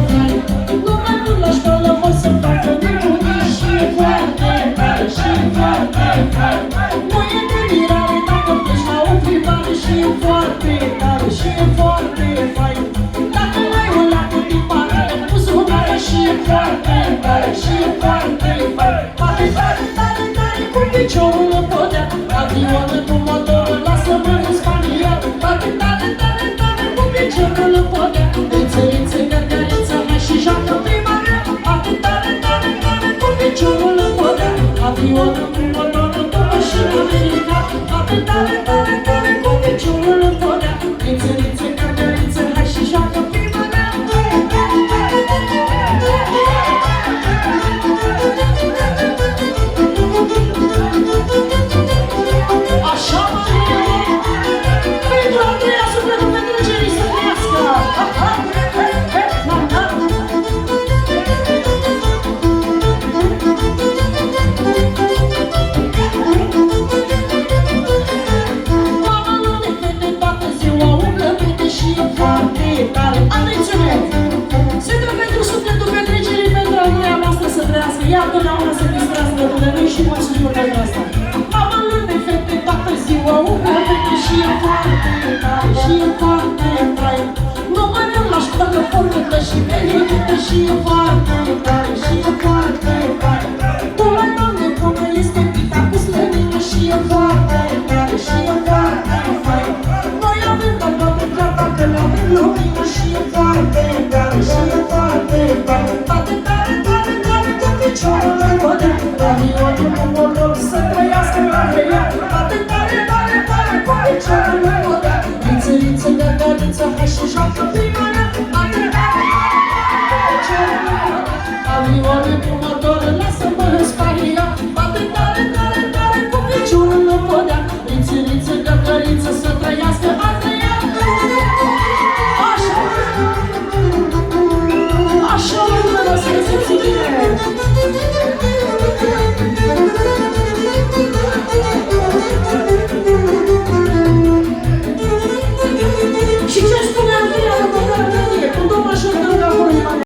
fain. Nu mai mult la școală vor să facă nebunii și e foarte tare și e foarte fain. Nu e de mirare dacă pleci la o plimbare și e foarte tare și e foarte fain. Dacă ai un lac cu tipare, buzunare și e foarte tare și e foarte fain. Bate tare, tare, tare cu piciorul în podea, avionul cu motorul lasă-mă în Spania. Bate tare, tare, tare cu piciorul în podea, înțelințe, găgăriță, hai și joacă prima mea. Bate tare, tare, tare cu piciorul în podea, avionul cu motorul cu mașina america. Bate tare, tare, tare cu piciorul în podea, înțelințe, găgăriță, hai și joacă prima mea. Așa mă pentru Andreea, sufletul pentru îngerii să trăiască. Mama nu ne vede toată ziua, umblă vede și e foarte tare. Atențiune! Suntem pentru sufletul petrecerii, pentru Andreea noastră să trăiască. Ea totdeauna se distrează de noi și mulțumim pentru asta. Mama nu ne vede toată ziua, umblă vede și e foarte tare și e foarte fain. Nu mănânc la școală pornită și venită și e foarte tare și e foarte fain. Tu la doamne bună este pita cu slănită și e foarte tare și e foarte fain. Noi avem la toate gata că le avem lumină și e foarte tare și e foarte fain. Bate tare, tare, tare cu piciorul în podea, avionul cu motor să trăiască la vrea. Bate tare, tare, tare cu piciorul în podea, înțelință, găgăriță, hai și joacă prima mea. Bate tare, tare cu piciorul în podea, avionul cu motor